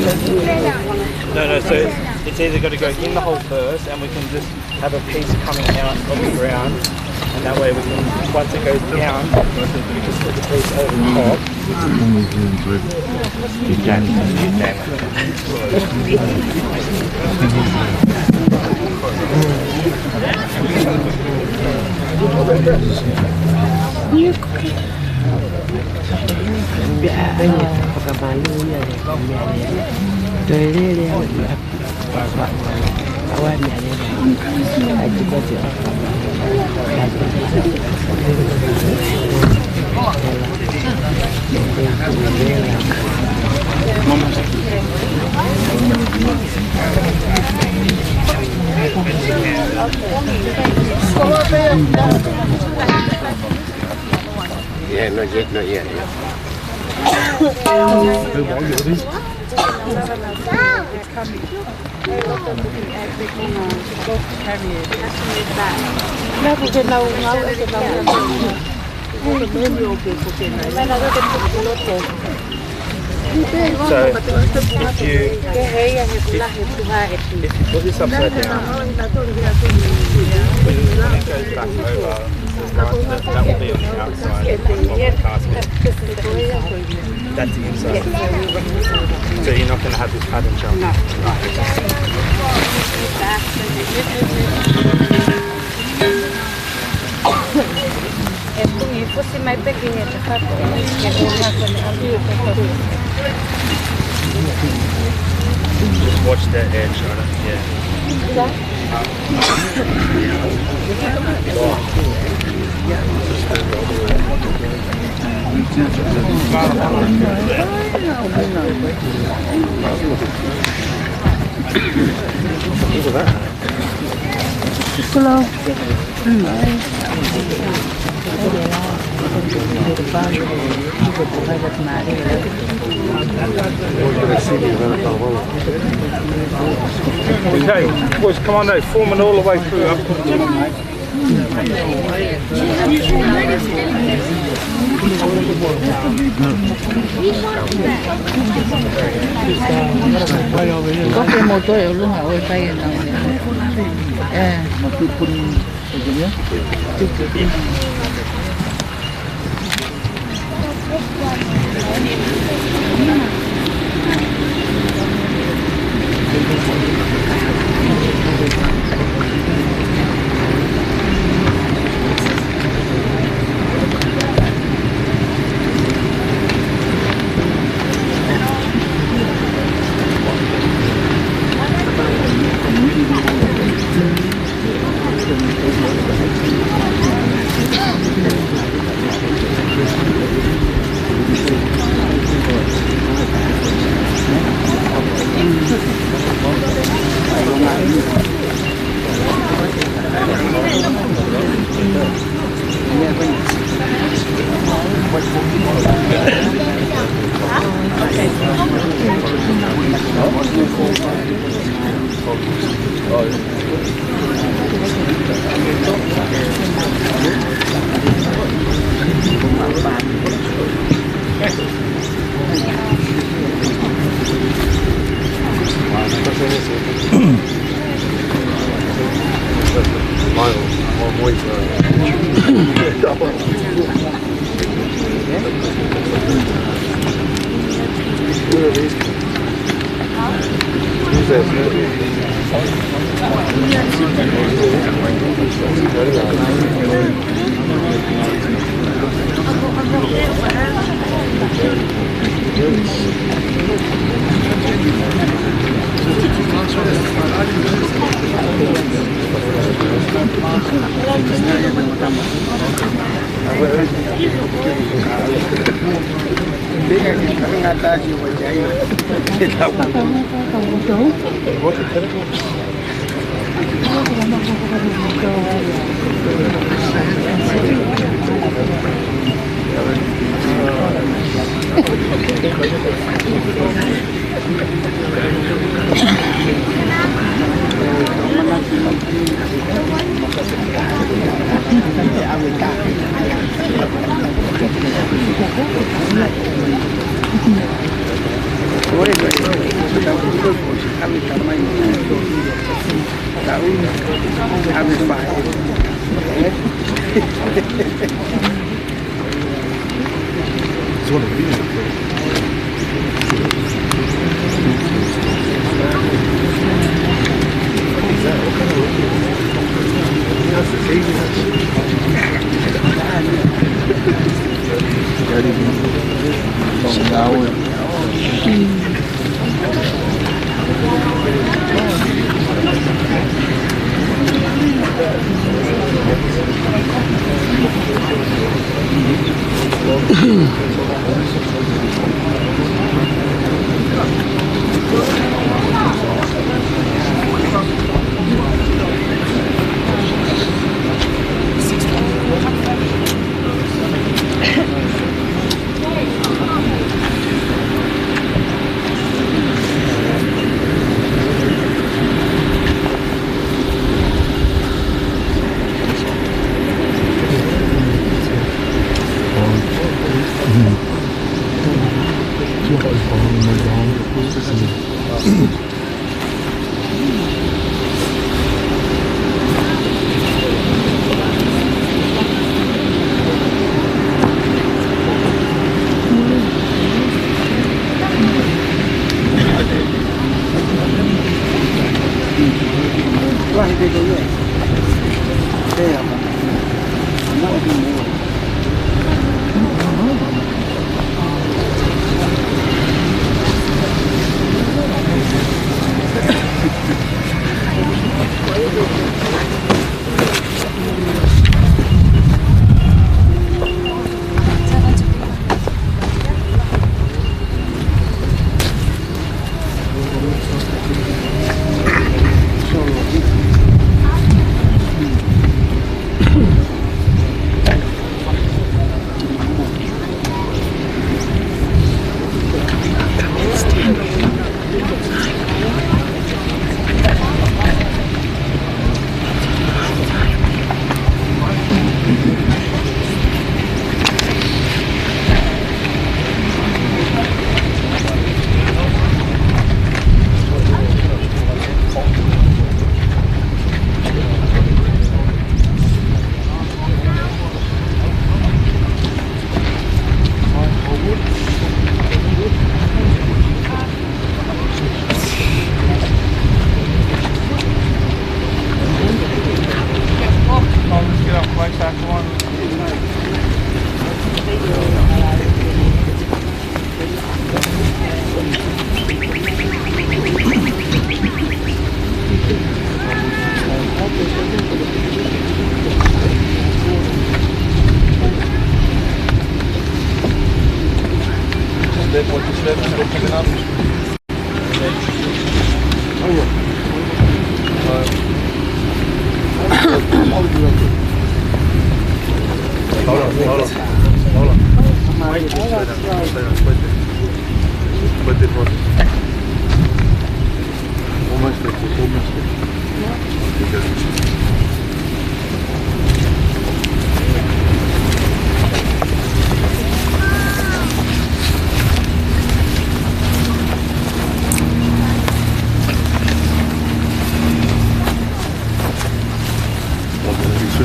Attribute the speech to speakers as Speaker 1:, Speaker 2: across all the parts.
Speaker 1: No, so it's either got to go in the hole first and we can just have a piece coming out of the ground, and that way we can, once it goes down, we just put the piece over the top.
Speaker 2: Yeah, not yet.
Speaker 1: So if you put this upside down, when it goes back over, that will be on the outside of the casket. That's the inside. So you're not going to have this pattern showing? No.
Speaker 3: Se fosse mais pequena,
Speaker 1: just watch that edge on it, yeah. Okay, boys, come on now, forming all the way through up.
Speaker 3: có cái mô tô ở luôn hả ơi tay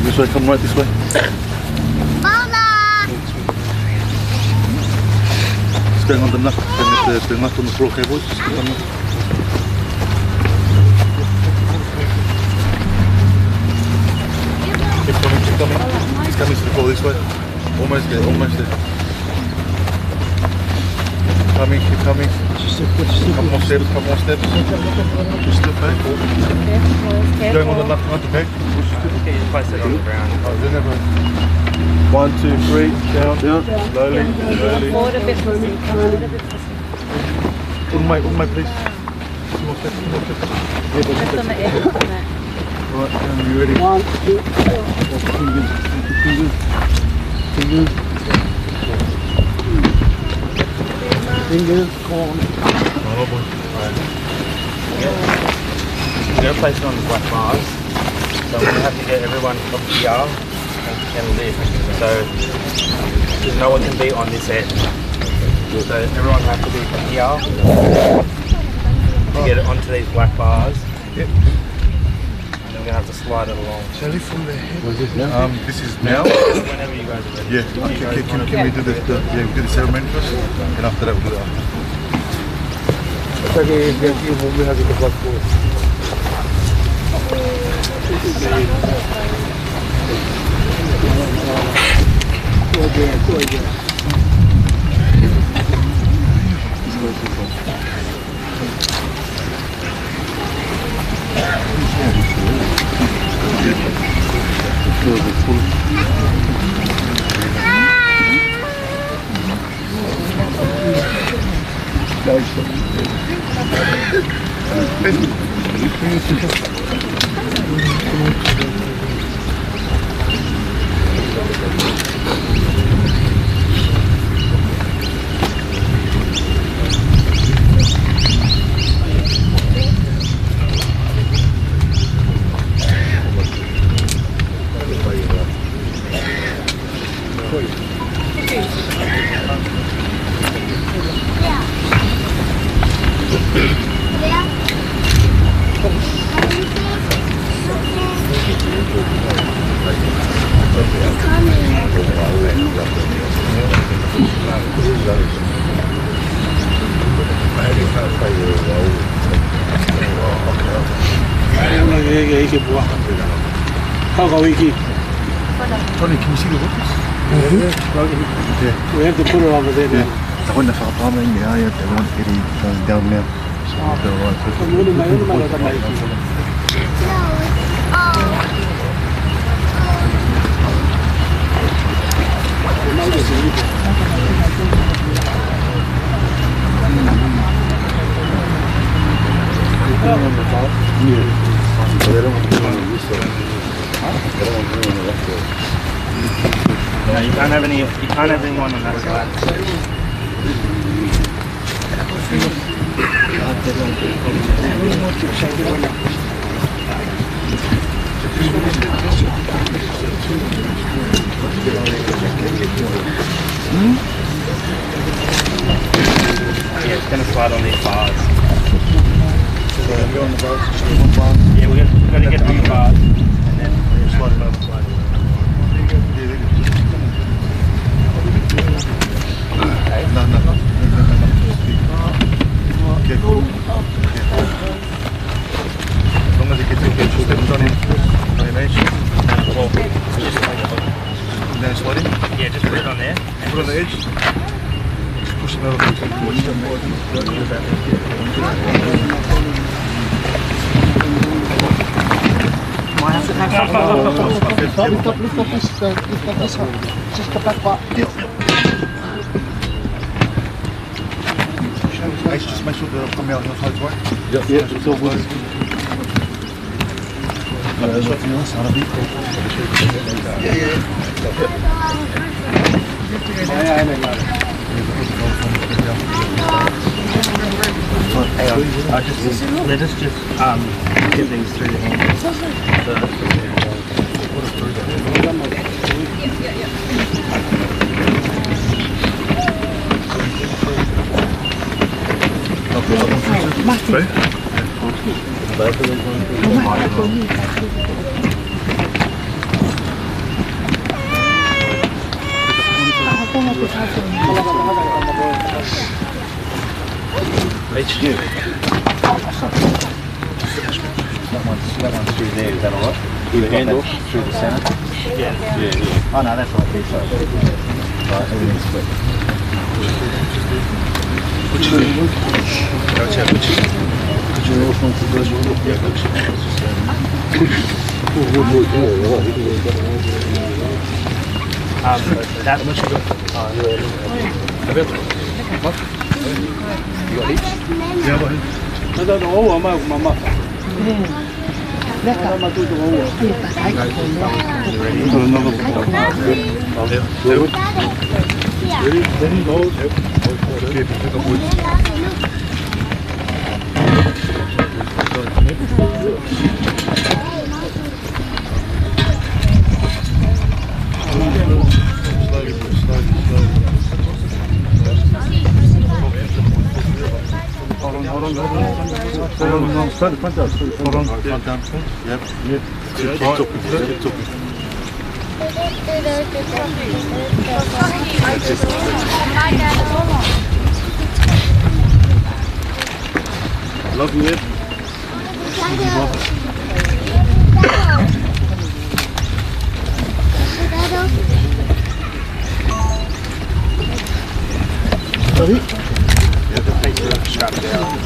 Speaker 4: This way, come right this way.
Speaker 5: Paula!
Speaker 4: Stand on the nut, the nut on the floor, okay boys? Stand on the nut. Keep coming, keep coming. It's coming to the floor this way. Almost there, almost there. Coming, keep coming. Couple more steps, couple more steps. Just step back. Going on the left front, okay?
Speaker 1: Okay, you place it on the ground.
Speaker 4: Oh, then never. 1, 2, 3, down, down. Slowly, slowly. Umay, please. 2 more steps, 2 more steps. Right, you ready? 1, 2, 3. Fingers, corn. Oh boy. Right.
Speaker 1: You're going to place it on the black bars. So we have to get everyone up here and lift. So no one can be on this end. So everyone has to be from here. these black bars.
Speaker 4: Yep.
Speaker 1: And then we're gonna have to slide it along.
Speaker 4: Shall I lift from the head?
Speaker 2: Was this now?
Speaker 4: This is now.
Speaker 1: Whenever you guys are ready.
Speaker 4: Yeah. Can we do the we'll do the ceremony first, and after that we'll do that. Tony, can you see the weapons?
Speaker 5: We have to put it over there.
Speaker 4: Yeah. I wonder if I'll palm in the eye. They want getting down now. So
Speaker 1: No, you can't have anyone on that side. Yeah, it's gonna slide on these bars. Yeah, we're gonna get on the bars and then slide it over.
Speaker 4: No. Okay, cool. As long as it gets steps on him, well, then slide it.
Speaker 1: Yeah, just put it on there.
Speaker 4: Put it on the edge. Just push it over towards the
Speaker 1: Might have to have
Speaker 5: Just the back part.
Speaker 4: Just make sure they'll come out your side's way.
Speaker 5: Yeah, it's all good.
Speaker 1: Let us just get these through the handles
Speaker 2: That one's through there, is that alright? Through the handle, through the centre? Yeah. Oh no, that's right, there, sorry. Right, everything's split.
Speaker 1: That much of it.
Speaker 4: You got heaps? Yeah, I got heaps. Hold on. Front down. Yep. Keep talking. Love you, Ed.
Speaker 5: Sorry?
Speaker 2: Yeah, the pieces are strapped down.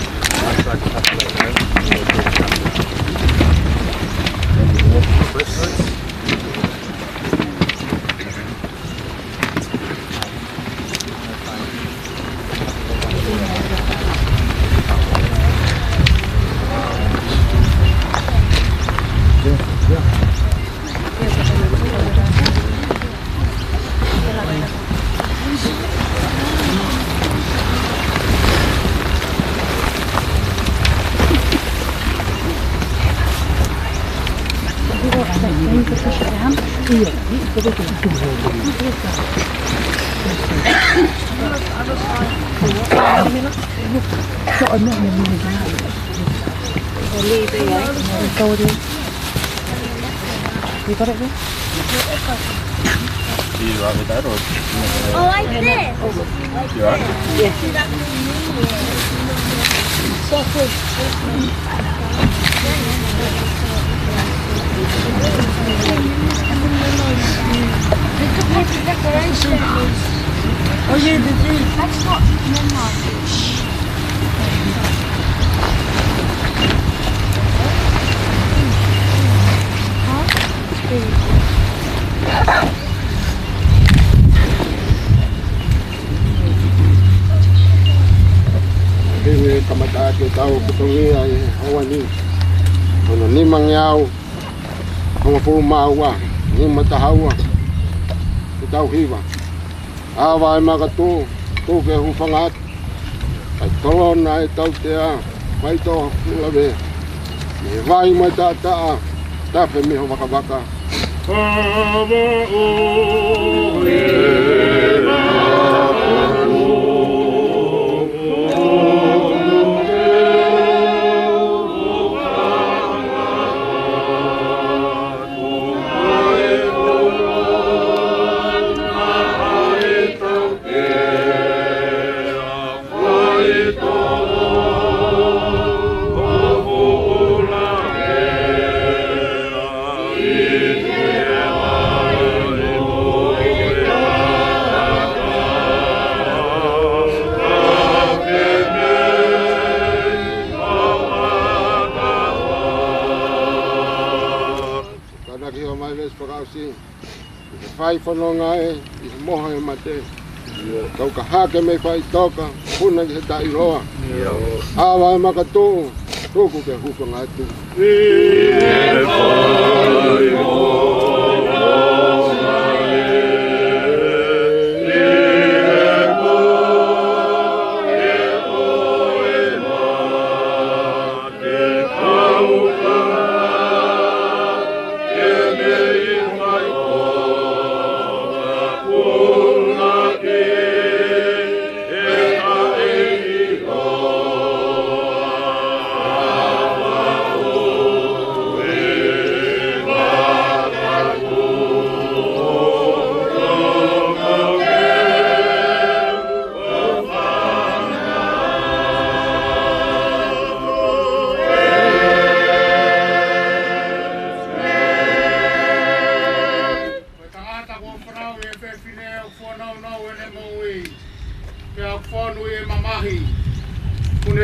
Speaker 3: You got it there?
Speaker 2: Are you right with that or?
Speaker 6: Oh, like this.
Speaker 2: You right?
Speaker 6: Oh yeah, that's not Myanmar.
Speaker 5: Ini kamata ke tau kutungi ai hawani. Ono ni mangyao. Ono pu mawa, ni matahawa. Ke tau hiwa. Awa magatu, tu ke hufangat. Ai tolon ai tau tea, mai to lawe. Ni vai mata ta, ta fe mi ho baka. Fai whanonga I moha e mate. Kau ka hake me whai toka, puna ki he tai roa. Awa e makatō, tōku ke hupanga atu. E whai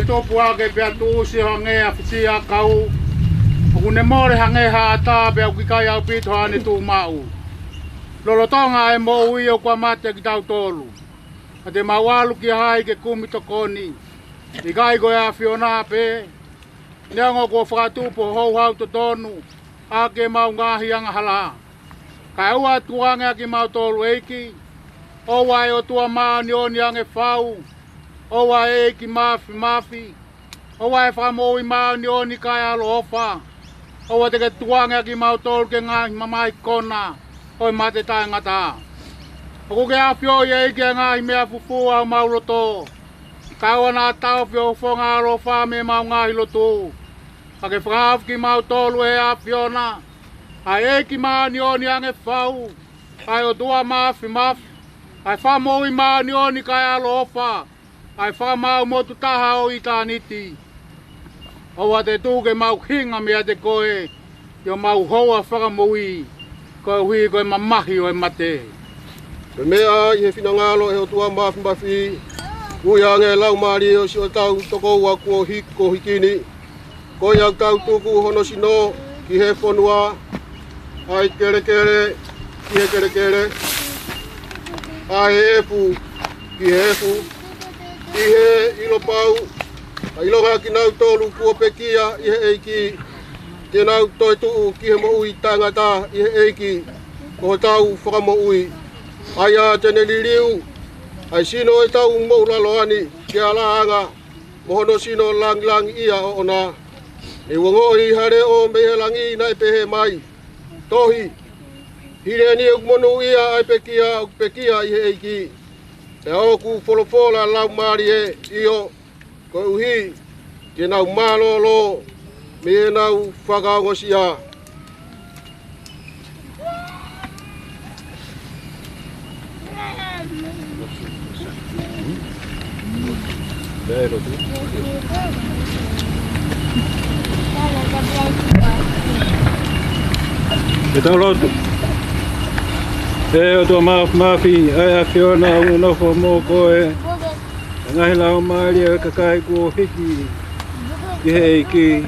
Speaker 5: Topu ake pia tuusi hangea fisia kau. Kune more hangeha ata pia ukikai au pito hane tu mau. Lolotonga e mo ui o kwa mate ki tau tolu. Ate mawalu ki hai ke kumi tokoni. Ikai ko ya fiona pe. Neongo ko whakatupo hou hau to tonu. Ake mau ngahi anga hala. Kai ua tuanga ki mau tolu eiki. Owa e o tua maa ni oni ange whau. Owa e ki mafi. Owa e whamoi maa ni oni kai alo ofa. Owa te ke tuanga ki mau tolu ke ngahi mamai kona. Oi mate tai ngata. Ako ke awhio i eike ngahi mea fufu au mauroto. kawana tau fio fonga ro fa me mau ngā hilo tō. Pake whangawh ki mau tōlu he a whiona. Ai e ki maa ni oni ange whau. Ai o dua mawhi mawhi. Ai wha moi maa ni oni kai alo opa. Ai wha mau motu taha o i tā niti. Owa te tūke mau hinga mea te koe. Yo mau hoa whakamoi. Koe hui koe mamahi o e mate.
Speaker 7: Me mea i he whinangalo e o tua mawhi mawhi. Ui ange lau maari o si o tau toko ua kua hiko hikini. Koe au tau tuku hono sino ki he whanua. Ai kere kere ki he kere kere. Ai efu ki he efu. I he ilo pau. Ai longa ki nau tolu kua pekia i he eiki. Te nau toi tuu ki he mo ui tangata i he eiki. Ko tau whakamo ui. Ai a tene liriu. Ai sino e tau mou laloani ki a laanga. Mohono sino lang lang ia o ona. E wangoi hare o mehe langi nai pehe mai. Tohi. Hire ni monu ia ai pekia i he eiki. E oku wholofola lau maari e io. Ko uhi. Ke nau malolo. Me nau whakaongosia.
Speaker 8: E tau lotu. E o tua mawhi, ai a whiona au nofo mō koe. Ngahi lau maari e kakai kua hiki ki he eiki.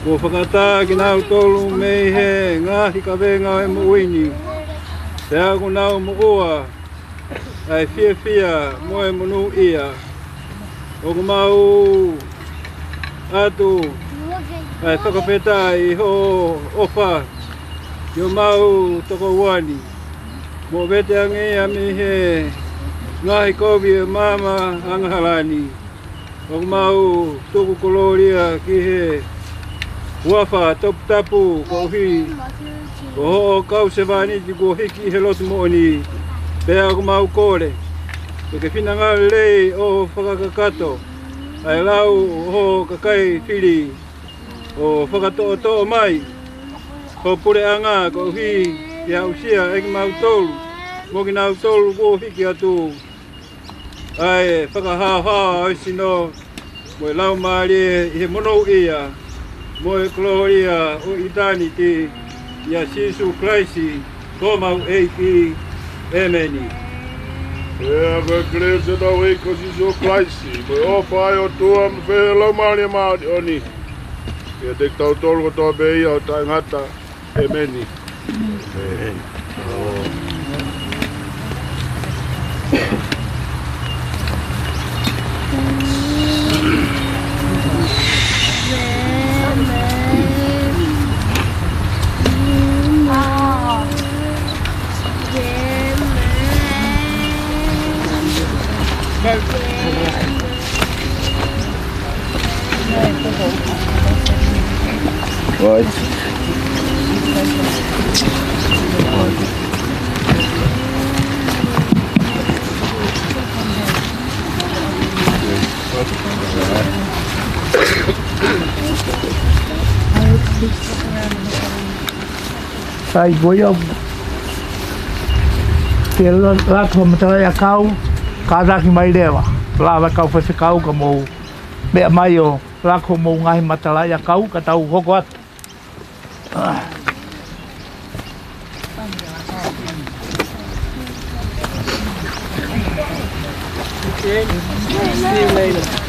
Speaker 8: Kua whakatā ki nau tolu mei he ngahi ka venga e mo uini. Te aku nau mo ua, ai fia mo e monu ia. Oku mau atu, ai Fakafeta'i ho ofa. Yo mau toko wani. Mo vete ange a mi he ngahi kovi e mama anghalani. Oku mau tuku koloria ki he wafa tapu ko hi. Ko ho kau se vani ti ko hiki he lotu mo ni. Pea oku mau kore. Ke whinanga lei o whakakakato. Ai lau ho kakai whiri. O whakatoa mai. Ko pure anga ko hi ki hausia e ki mau tolu. Mo ki nau tolu ko hiki atu. Ai whakahaha o sino. Mo e lau maari he mono ia. Mo e gloria o eternity. Ia Jesu Christi. Ko mau eiki. Ameni.
Speaker 4: Ea me krese da wei ko Jesu Christi. Mo o fai o tua me whe lau maari maari oni. Ia dek tau tolu ko toa bei au tai ngata. Ameni. Amen.
Speaker 7: Right.
Speaker 9: Sai goyo te la ko mata ya kau ka da ki mai lewa la va kau fa se kau ka mo be mai o la ko mo ngai mata ya kau ka tau hoko at
Speaker 1: See you later.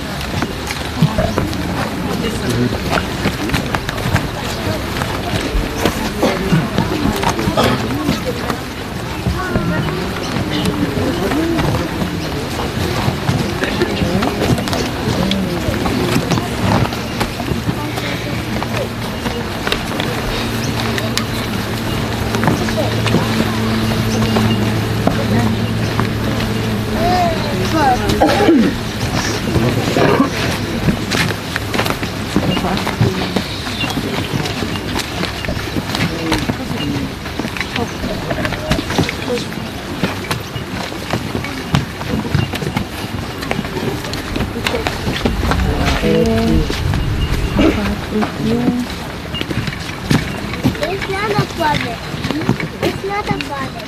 Speaker 6: It's not a problem. It's not a problem.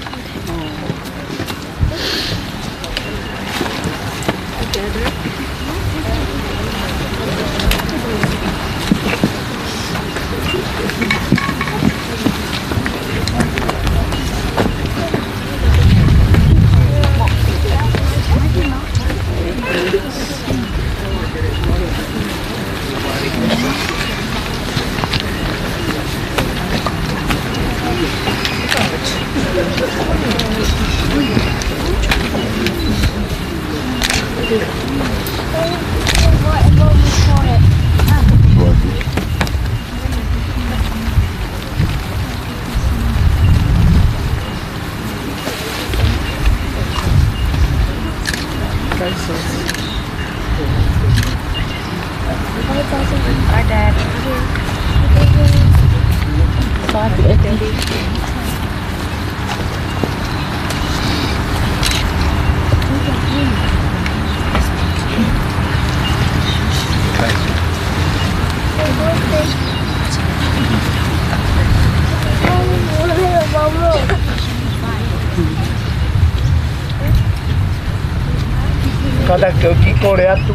Speaker 9: Kada ki kore atu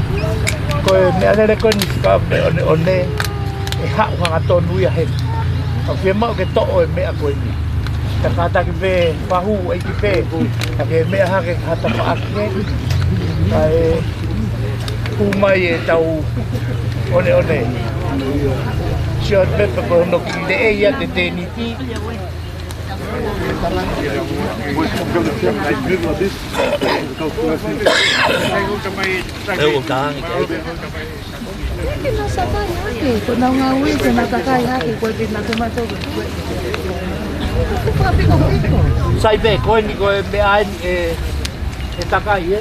Speaker 9: ko me ale ko ni ska one e ha wa to nu ya he o fe ma ke to o me a ko ni ta kata ki pe pa hu ai ki pe ta ke me ha ke hata pa ake ai hu mai e tau one shot pe ko no ki de e ya de ni ti sai be ko ni ko be ai e takai e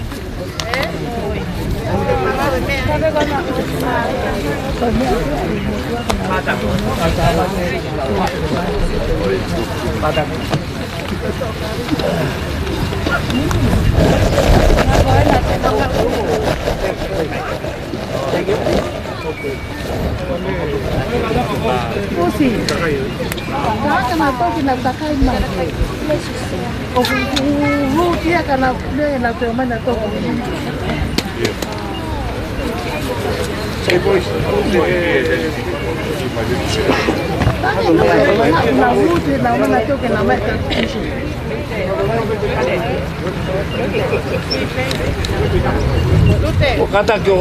Speaker 9: o kata ke o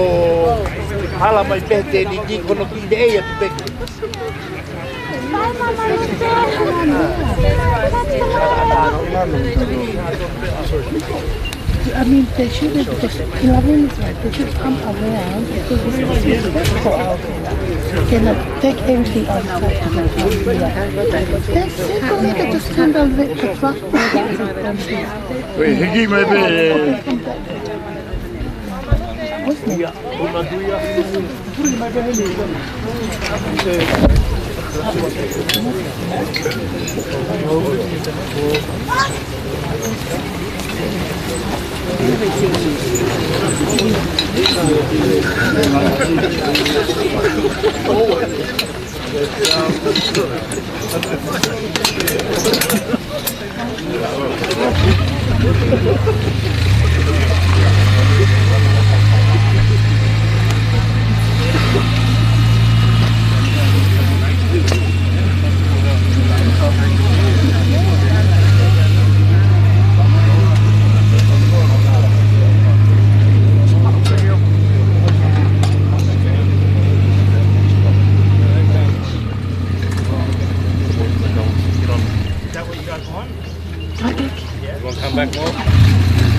Speaker 9: hala mai pete ni ki kono ki de e tu pe
Speaker 3: I mean, they shouldn't, because Elaine is right, they should come around because this is respectful out here. They cannot take everything outside of the house. They're simple, they can just kind of let the truck go down.
Speaker 4: Wait, Higgy, maybe.
Speaker 3: What's that?
Speaker 1: You want to come back more?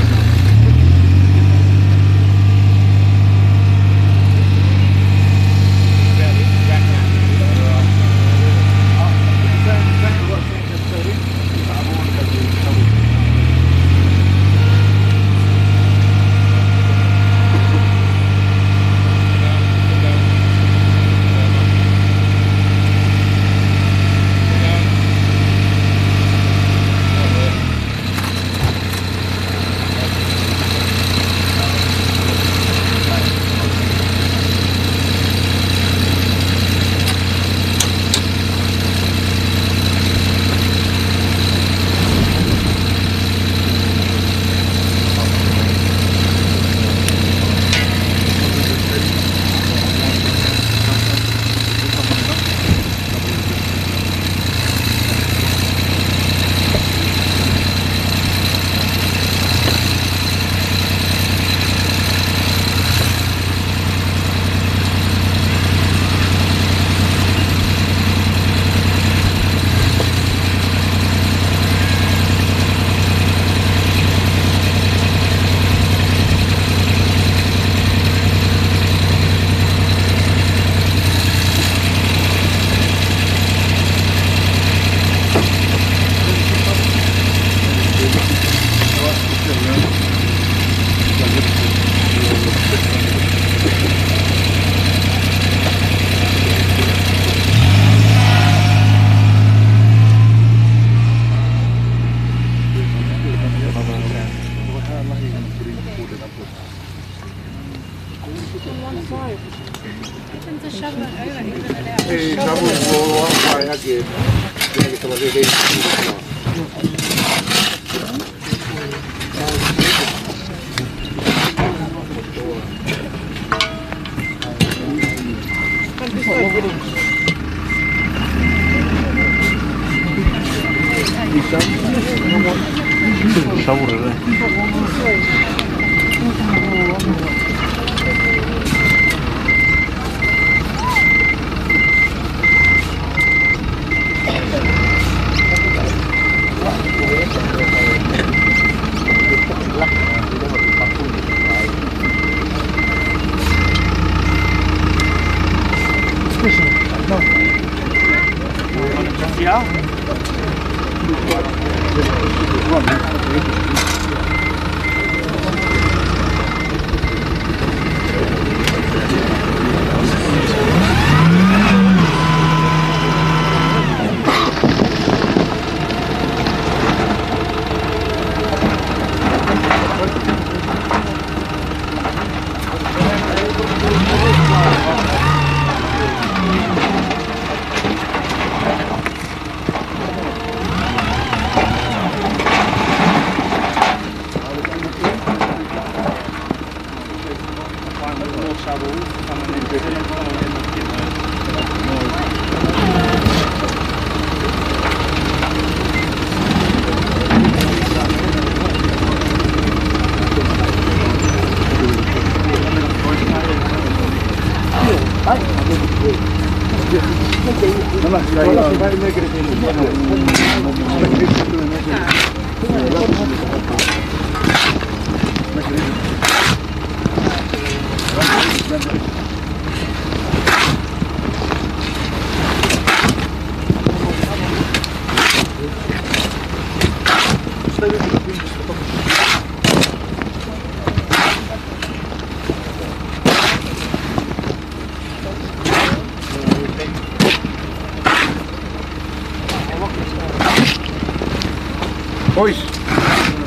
Speaker 5: Boys,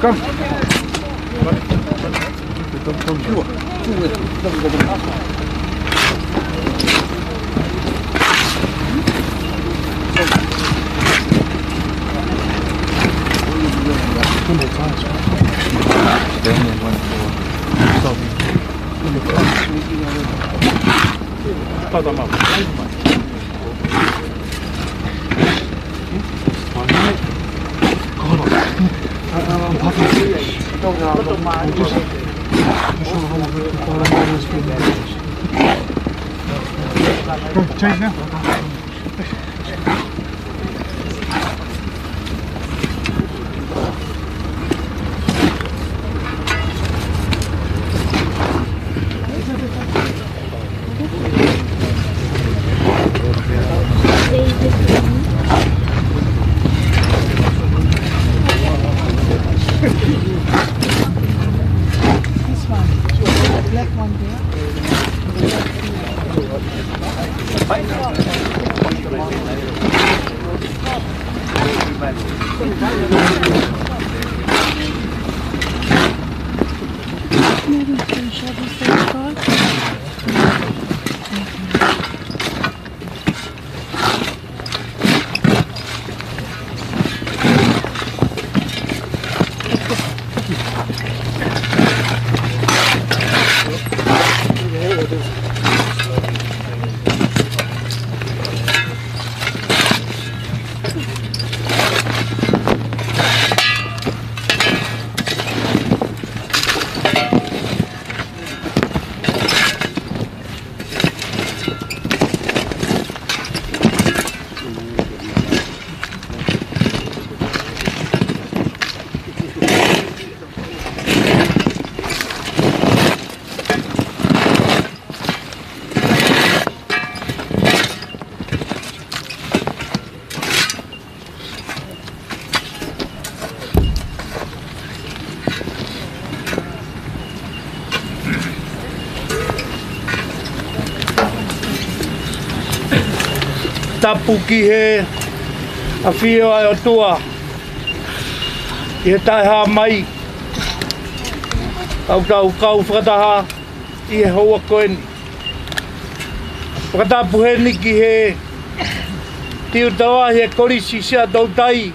Speaker 5: come. Change now. Tapu ki he a whio ai o tua i he taiha mai au tau kau whakataha i he hoa koeni
Speaker 9: Pakatapuheni ki he tiu tawa he korisi sia doutai.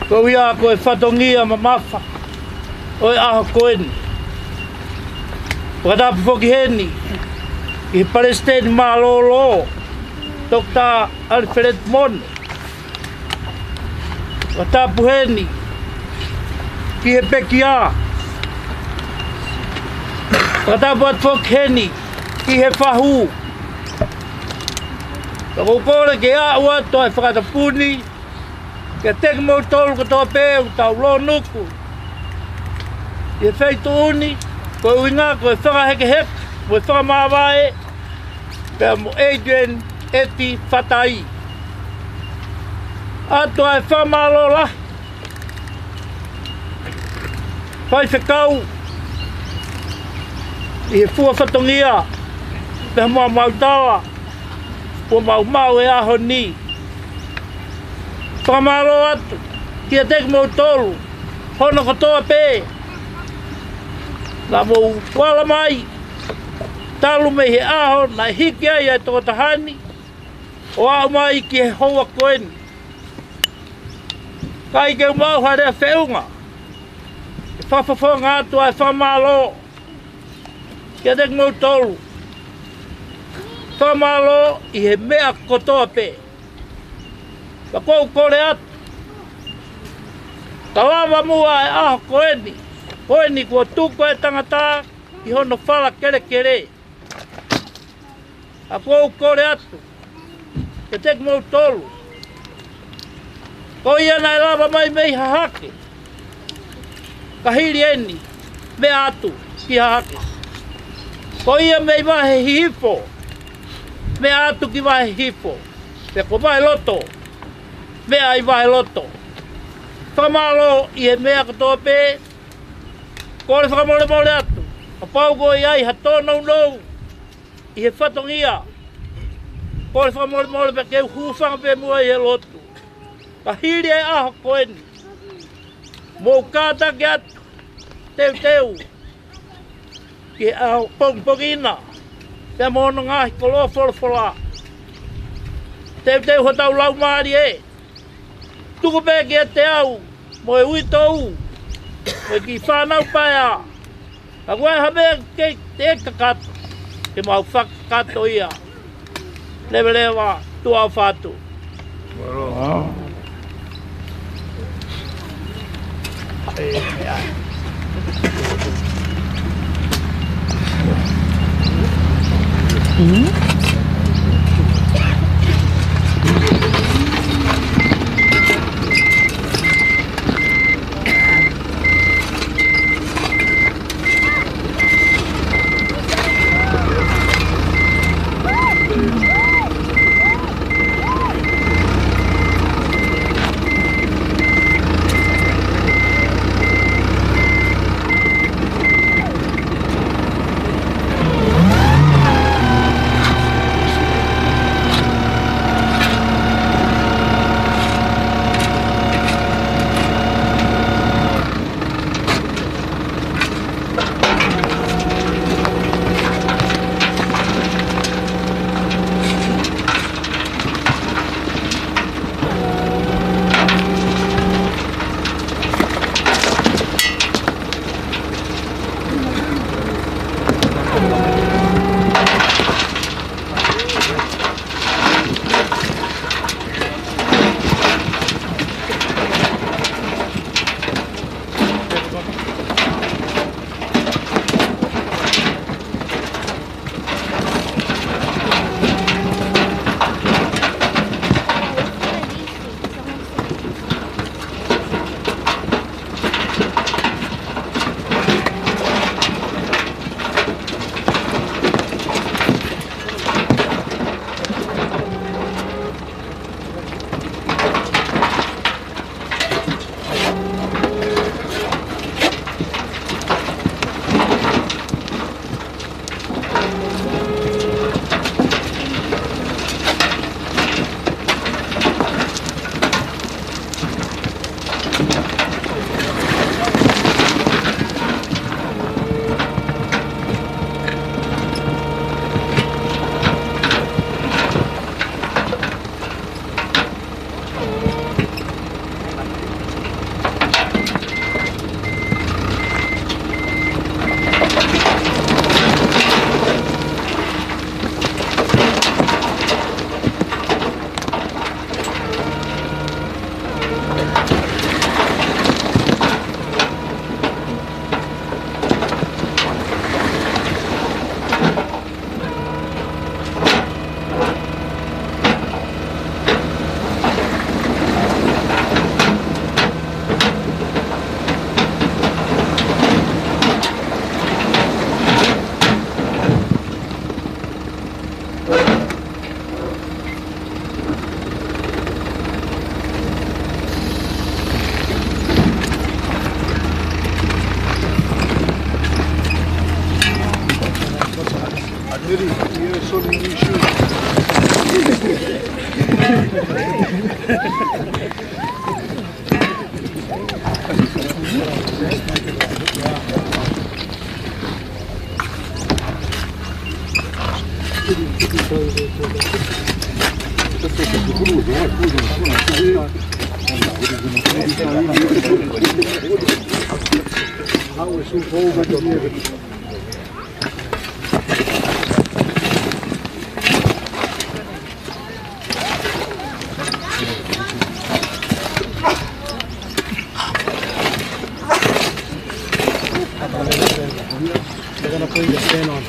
Speaker 9: Ko ia ko e whatongia ma mafa. Oi aho koeni. Pakatapuhoki heni. I Palestine ma lolo. Dr. Alfred Mon. Pakatapuheni. Ki he pekia. Pakatapuheni. Ki he whahu. Tako kore ke aua toi whakatapuni. Ke teki mau tolu ko toa pēu tau lo nuku. I whaitu uni. Ko uinga ko e whakaheke hek. Ko e whakamāwae. Pea mo Adrian Eti Fatai. Ato ai whamalola. Whai whekau. I he fua whatongia. Pea mua mautawa. Ko mau e aho ni. Whakamalo atu. Kia teki mau tolu. Hono katoa pē. La mo wala mai. Talu me he aho na hiki ai ai toko tahani. O au mai ki he hoa koeni. Kai ke umau harea wheunga. E whawhawhonga atu ai whamalo. Kia teki mau tolu. Whamalo i he mea kotoa pē. Ka kou kore atu. Ka wawa mua e aho koeni. Koeni kua tuko e tangata i hono whala kere kere. A kou kore atu. Ke teki mau tolu. Ko ia nai lava mai mei hahake. Ka hiri eni. Mea atu ki hahake. Ko ia mei wahe hifo. Mea atu ki wahe hifo. Pe ko wahe loto. Mea i wahe loto. Whamalo i he mea katoa pē. Kore whakamole mole atu. A pauko i ai hato nou. I he whatongia. Kore whakamole mole pe keu hūwhanga pē mua i he lotu. Ka hiri e aho koeni. Mou kātake atu. Teu. Ki aho pongina. Pea mono ngahi koloa wholofola. Teu hotau lau maari e. Tuku pē ki e te au. Mo e uitou. Mo e ki whanau paia. Ka koe hamea ke te kakato. Ke mau whakakato ia. Lewa tu au whātu.
Speaker 8: Wow.
Speaker 1: They're going to put the stand on.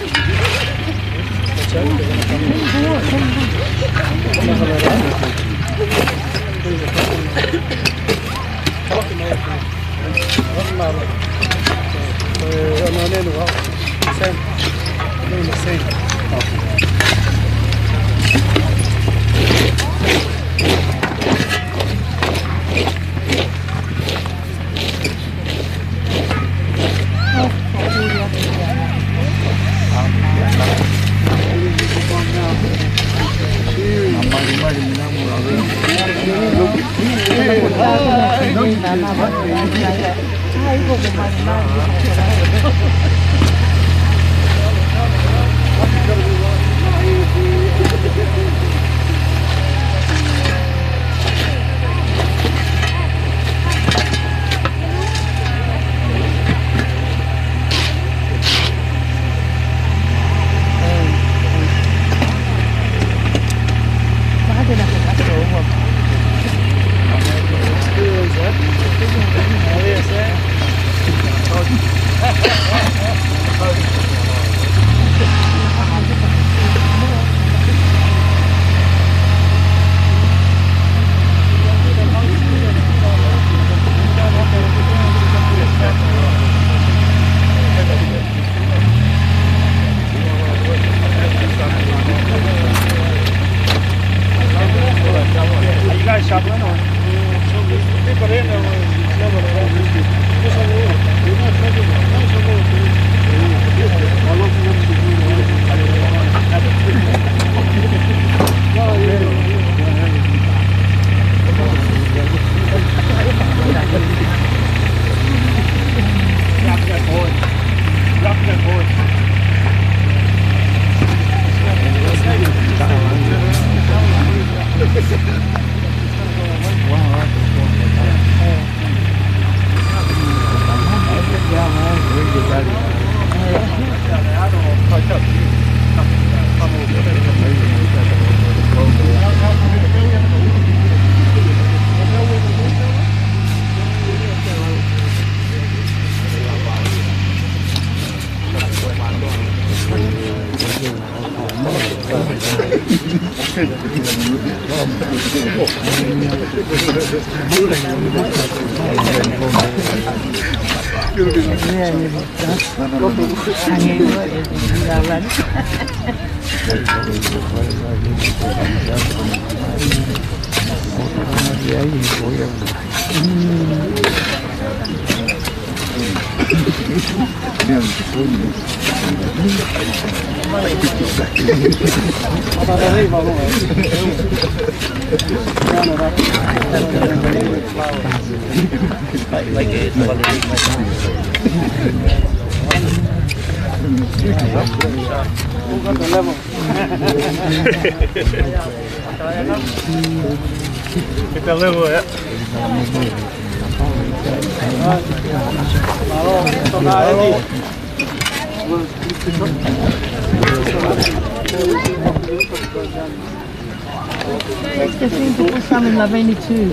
Speaker 3: Some in Laveni too.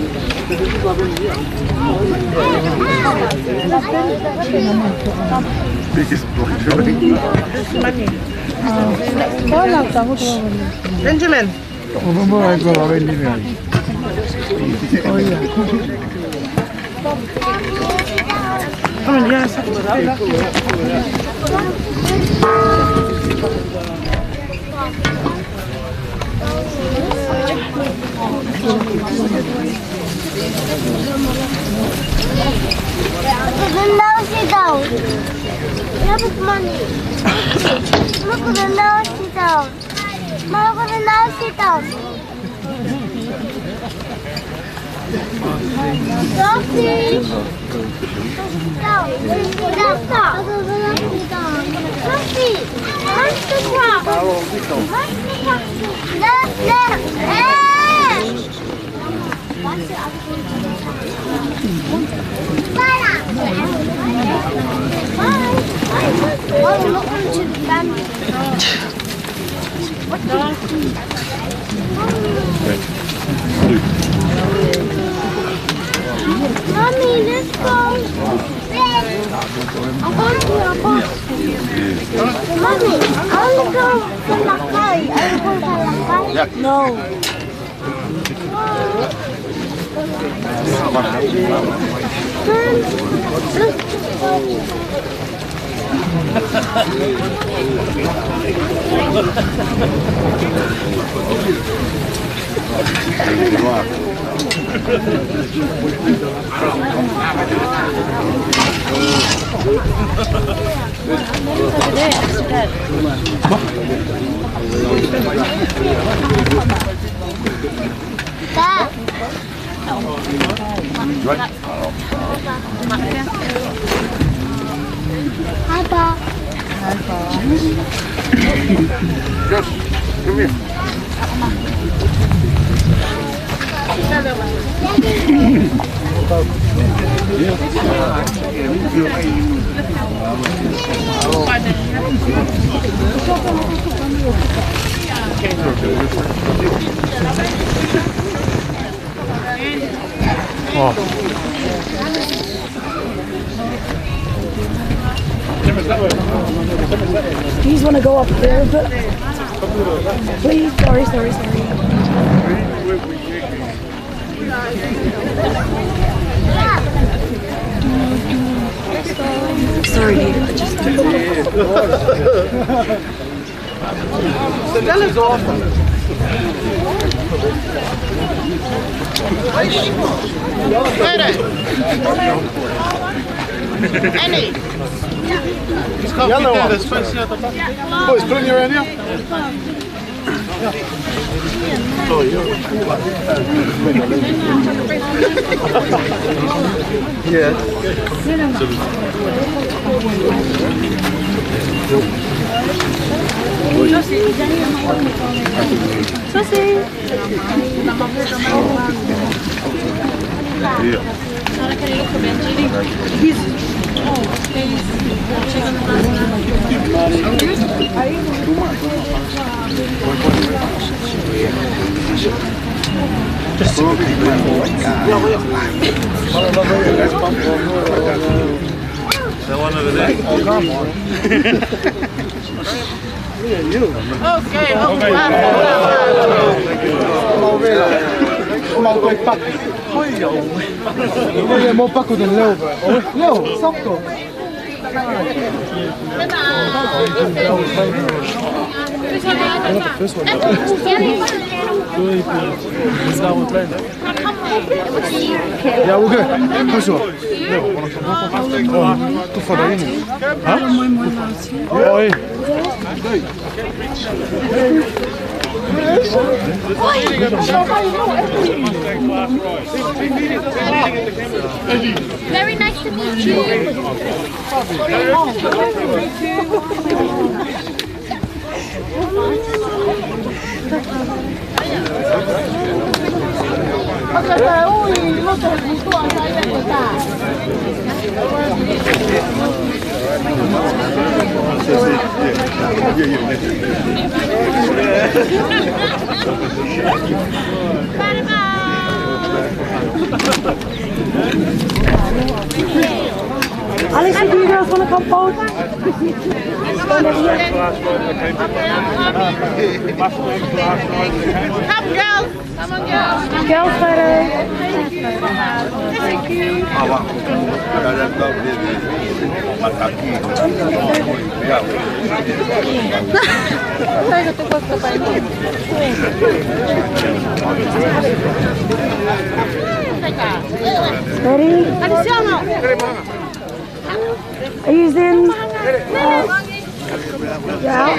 Speaker 10: Benjamin. Come on, yes.
Speaker 6: Now sit down. Have money. Look at the now sit down. Look at the now sit down. Sophie. Down. Down. Sophie. What's the top? What's the top? Left. What's the other one? Mommy, let's go. I'm going to your boat. Mommy, I want to go to Lakai. I want to go to Lakai. No. Hi, Bob. Hi, Bob.
Speaker 4: Yes, come here.
Speaker 3: Do you just want to go up there a bit? Please, sorry. Sorry, I just...
Speaker 9: That is awesome.
Speaker 6: Annie.
Speaker 9: Yellow one. Oh, is Bruno around here? Oh, yeah.
Speaker 8: That one over there.
Speaker 9: Oh, come on.
Speaker 6: Okay,
Speaker 9: Io è mo pacco del Leo. Leo, sotto. Yeah, we're good. For sure. Tu fai bene? Huh? Oh,
Speaker 6: very nice to meet you.
Speaker 3: Alex, do you girls want to come forward?
Speaker 10: Come, girls. Come on, girls.
Speaker 3: Girl photo.
Speaker 10: Thank you.
Speaker 3: Ready? Are you in? Yeah.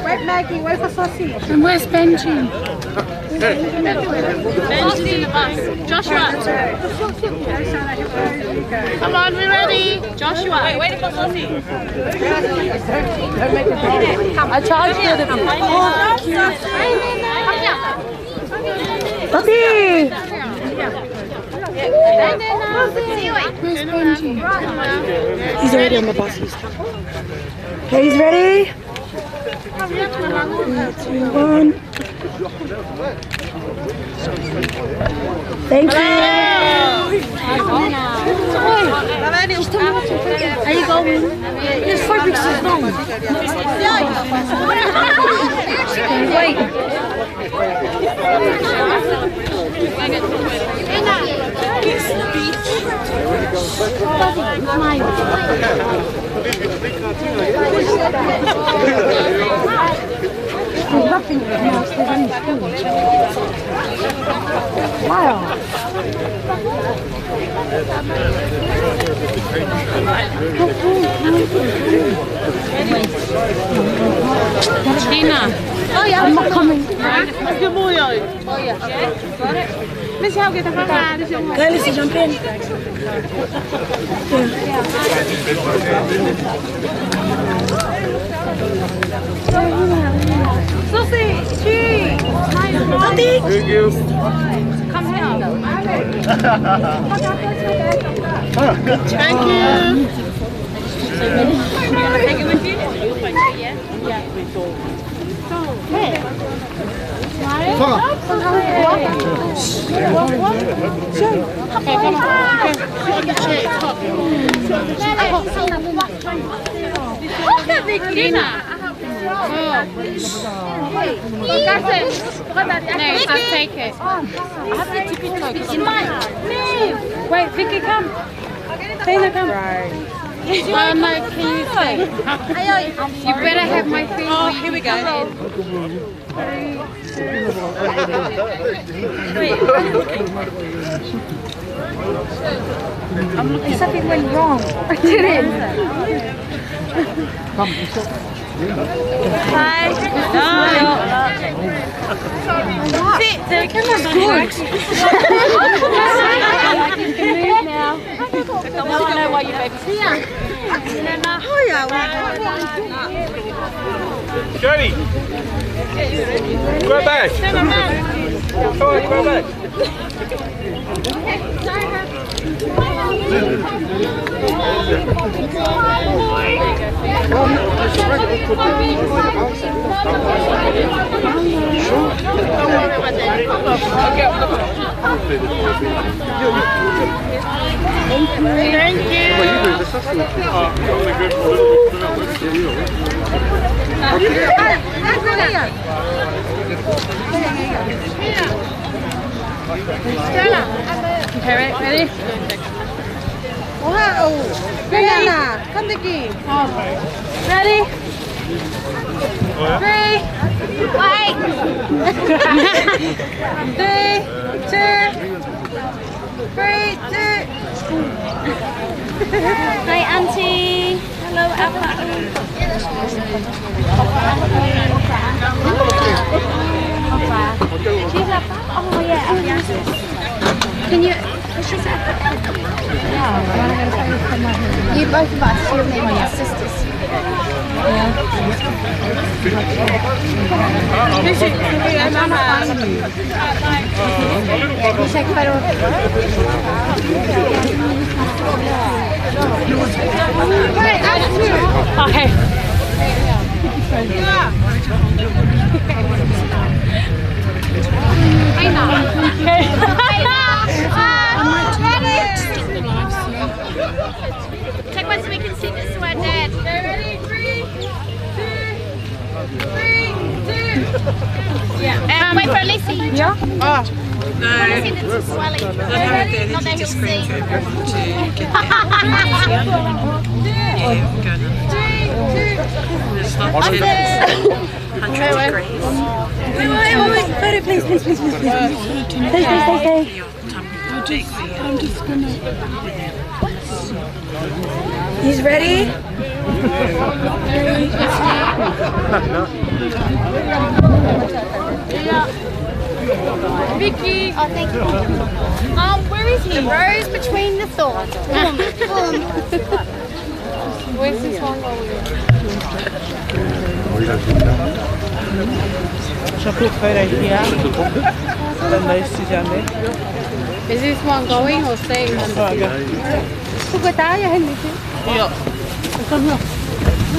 Speaker 10: Wait, Maggie, wait for Saucy.
Speaker 3: And where's Benji?
Speaker 10: Benji's in the bus. Joshua. Come on, we ready? Joshua. Wait, waiting for Saucy.
Speaker 3: I charged you the Saucy! Where's Benji? He's already on the bus. Okay, he's ready? 3, 2, 1. Thank you. Are you going? There's 4 pictures long. Wait.
Speaker 10: Tina.
Speaker 3: Oh yeah, I'm not coming.
Speaker 10: Good boy. Oh yeah. Let's see how we get the car.
Speaker 3: Let's jump in.
Speaker 10: Saucy, cheese.
Speaker 4: Thank you.
Speaker 10: Come here. Thank you. Take it with you? Yeah. Hey. Okay, come on. Look at Vicky. No, just take it. I have to tip it. It's mine. Wait, Vicky, come. Taylor, come. Right. No, can you say? You better have my face. Oh, here we go. 3, 2.
Speaker 3: Something went wrong. I didn't.
Speaker 10: Hi. Sit. The camera's good. I can move now. No, I know why you baby.
Speaker 8: Jody! Go back! Come on, go back!
Speaker 10: Thank you. Okay, ready?
Speaker 3: Wow. Rihanna, come to game.
Speaker 10: Ready? 3, wait. 3, 2. 3, 2. Hi, Auntie. Hello, Appa. She's Appa. Oh, yeah. Can you? She's Appa. You both of us, your name and your sisters. Okay.
Speaker 6: Take one so we can sing this to our dad. Okay, ready? 3, 2. Yeah. Wait for Lissy.
Speaker 10: Yeah? Oh.
Speaker 6: No. It's swelling. Not that he'll see.
Speaker 3: Wait, please. I'm just gonna.
Speaker 11: He's ready?
Speaker 6: Vicky. Oh, thank you. Where is he? The rose between the thorns.
Speaker 10: Where's this one going? Is this one going or staying?
Speaker 3: Yeah.